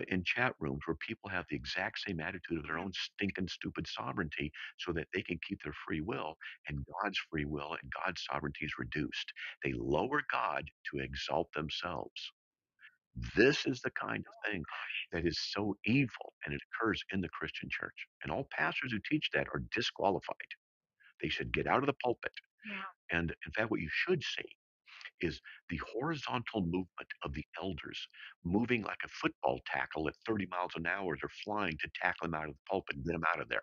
in chat rooms where people have the exact same attitude of their own stinking stupid sovereignty so that they can keep their free will, and God's free will and God's sovereignty is reduced. They lower God to exalt themselves. This is the kind of thing that is so evil, and it occurs in the Christian church. And all pastors who teach that are disqualified. They should get out of the pulpit. Yeah. And in fact, what you should see is the horizontal movement of the elders moving like a football tackle at 30 miles an hour. They're flying to tackle him out of the pulpit and get him out of there.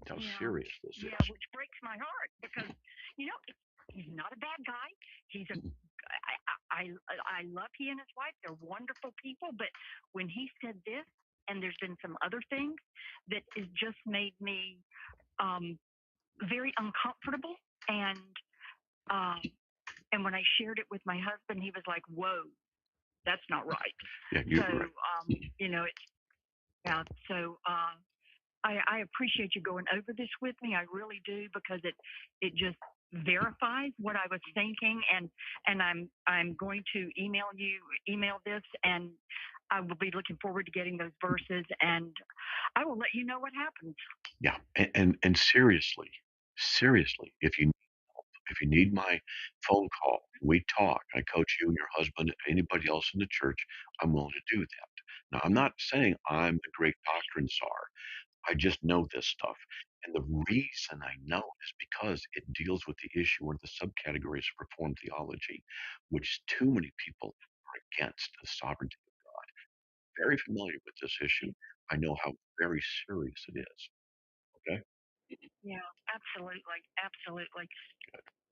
That's how serious this Yeah, is. which breaks my heart because, you know, he's not a bad guy. He's a, I love he and his wife. They're wonderful people. But when he said this, and there's been some other things that has just made me very uncomfortable. And when I shared it with my husband, he was like, "Whoa, that's not right." Yeah, you're So, right. you know, it's yeah. So I appreciate you going over this with me. I really do because it just verifies what I was thinking, and I'm going to email this, and I will be looking forward to getting those verses, and I will let you know what happens. Yeah, and seriously, if you need my phone call, we talk. I coach you and your husband, anybody else in the church. I'm willing to do that. Now, I'm not saying I'm the great doctrine czar. I just know this stuff. And the reason I know is because it deals with the issue, one of the subcategories of Reformed theology, which too many people are against the sovereignty of God. Very familiar with this issue. I know how very serious it is. Okay? Yeah, absolutely, absolutely.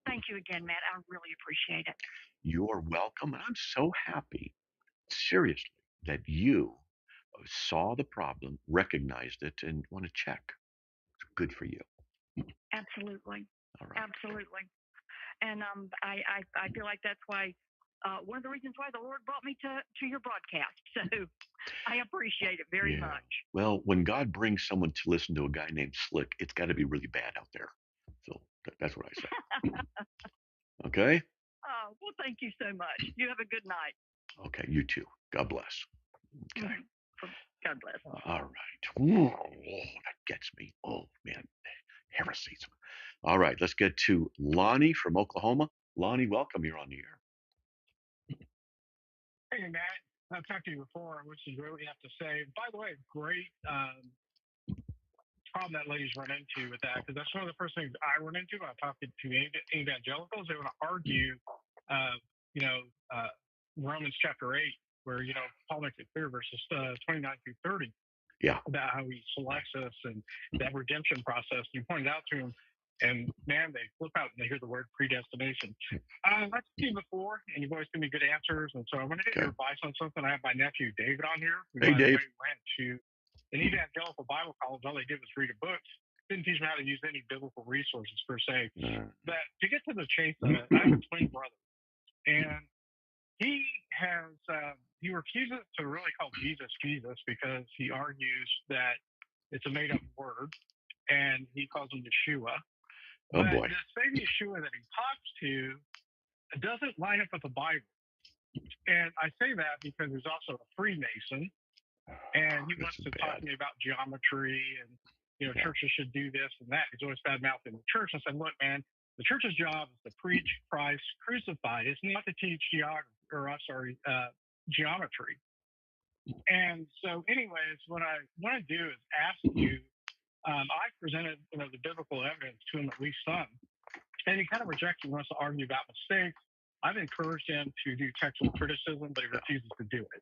Thank you again, Matt. I really appreciate it. You're welcome. And I'm so happy, seriously, that you saw the problem, recognized it, and want to check. It's good for you. Absolutely. All right. Absolutely. And I feel like that's why one of the reasons why the Lord brought me to your broadcast. So I appreciate it very Yeah. much. Well, when God brings someone to listen to a guy named Slick, it's got to be really bad out there. So that's what I say. Okay? Oh, well, thank you so much. You have a good night. Okay, you too. God bless. Okay. God bless. All right. Whoa, that gets me. Oh, man. Heresies. All right, let's get to Lonnie from Oklahoma. Lonnie, welcome. You're on the air. Hey, Matt. I've talked to you before, which is what we have to say. By the way, great problem that ladies run into with that, because that's one of the first things I run into when I'm talking to evangelicals. They want to argue, Romans chapter 8, where, Paul makes it clear, verses 29 through 30, about how he selects us and that redemption process. You pointed out to them, and man, they flip out and they hear the word predestination. I've seen before, and you've always given me good answers. And so I want to get your advice on something. I have my nephew David on here. Who, Hey, by the Dave. way, went to an evangelical Bible college. All they did was read a book. Didn't teach them how to use any biblical resources per se. But to get to the chase of it, I have a twin brother, and he has he refuses to really call Jesus Jesus because he argues that it's a made up word, and he calls him Yeshua. Oh, But boy. the same Yeshua that he talks to doesn't line up with the Bible. And I say that because he's also a Freemason, and he wants to talk to me about geometry and, churches should do this and that. He's always bad-mouthing the church. I said, look, man, the church's job is to preach Christ crucified. It's not to teach geometry. And so anyways, what I want to do is ask you, I presented, the biblical evidence to him at least some, and he kind of rejects it, wants to argue about mistakes. I've encouraged him to do textual criticism, but he refuses to do it.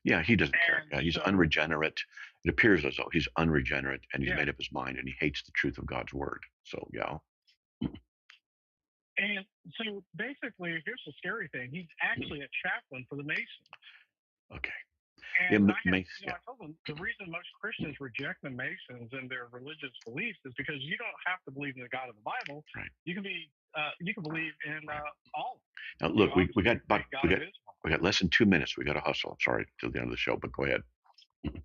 Yeah, he doesn't care. Yeah, he's unregenerate. It appears as though he's unregenerate, and he's made up his mind, and he hates the truth of God's word. So, yeah. And so basically, here's the scary thing. He's actually a chaplain for the Masons. Okay. And I told them the reason most Christians reject the Masons and their religious beliefs is because you don't have to believe in the God of the Bible. Right. You can believe in all. Now, look, we got less than 2 minutes. We got to hustle. Sorry, till the end of the show, but go ahead.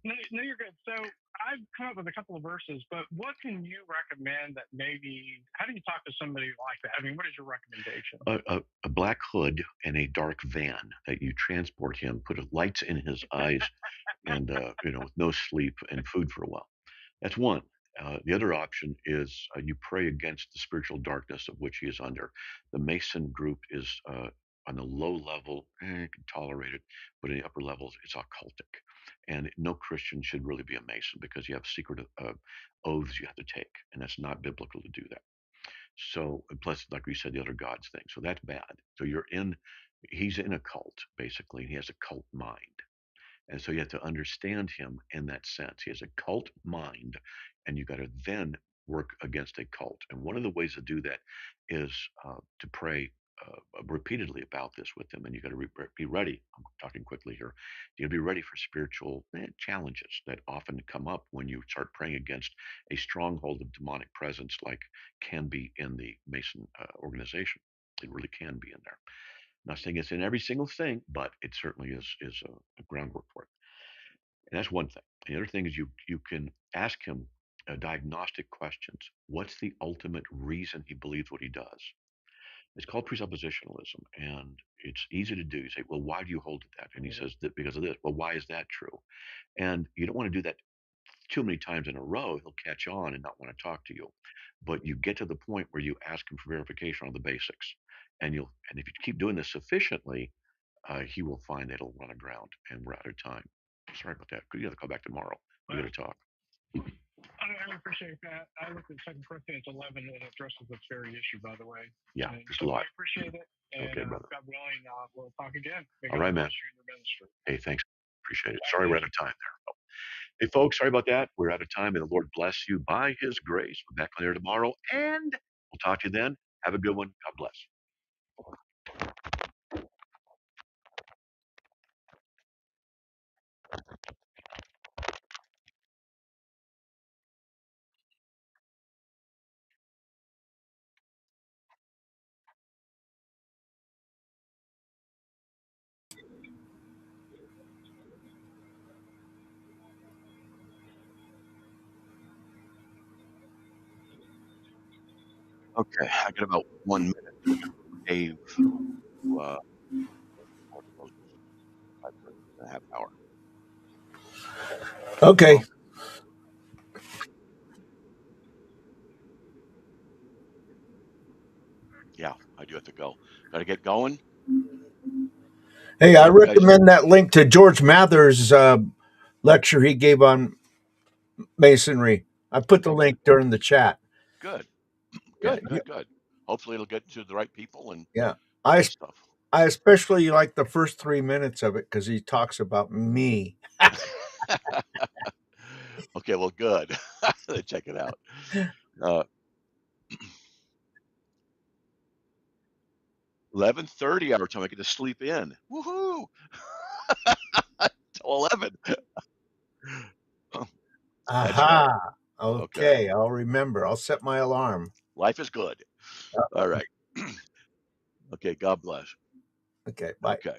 No, you're good. So I've come up with a couple of verses, but what can you recommend that maybe? How do you talk to somebody like that? I mean, what is your recommendation? A black hood and a dark van that you transport him, put lights in his eyes, and with no sleep and food for a while. That's one. The other option is you pray against the spiritual darkness of which he is under. The Mason group is on the low level, you can tolerate it, but in the upper levels, it's occultic. And no Christian should really be a Mason because you have secret oaths you have to take, and that's not biblical to do that. So, plus, like we said, the other gods thing. So that's bad. So he's in a cult, basically, and he has a cult mind. And so you have to understand him in that sense. He has a cult mind, and you got to then work against a cult. And one of the ways to do that is to pray repeatedly about this with him. And you got to be ready. I'm talking quickly here. You got to be ready for spiritual challenges that often come up when you start praying against a stronghold of demonic presence, like can be in the Mason organization. It really can be in there. I'm not saying it's in every single thing, but it certainly is a groundwork for it. And that's one thing. The other thing is you can ask him diagnostic questions. What's the ultimate reason he believes what he does? It's called presuppositionalism, and it's easy to do. You say, well, why do you hold to that? And he says that because of this. Well, why is that true? And you don't want to do that too many times in a row. He'll catch on and not want to talk to you. But you get to the point where you ask him for verification on the basics, and if you keep doing this sufficiently, he will find that it'll run aground, and we're out of time. Sorry about that. You got to call back tomorrow. We got to talk. I appreciate that. I looked at 2 Corinthians 11 and it addresses this very issue, by the way. Yeah, and there's so a lot. I appreciate it. And okay, brother. God willing, we'll talk again. All right, man. Hey, thanks. Appreciate it. Sorry, we're out of time there. Hey, folks, sorry about that. We're out of time. May the Lord bless you by his grace. We're back on air tomorrow, and we'll talk to you then. Have a good one. God bless. Okay, I got about 1 minute. We're going to Dave to a half hour. Okay. Yeah, I do have to go. Got to get going. Hey, I recommend that link to George Mather's lecture he gave on Masonry. I put the link during the chat. Good. Yeah. Good. Hopefully it'll get to the right people and Yeah. stuff. I especially like the first 3 minutes of it because he talks about me. Okay, well, good. Check it out. 11:30 our time. I get to sleep in. Woohoo! Till 11. That's right. Aha. Okay, I'll remember. I'll set my alarm. Life is good. All right. Okay, God bless. Okay, bye. Okay.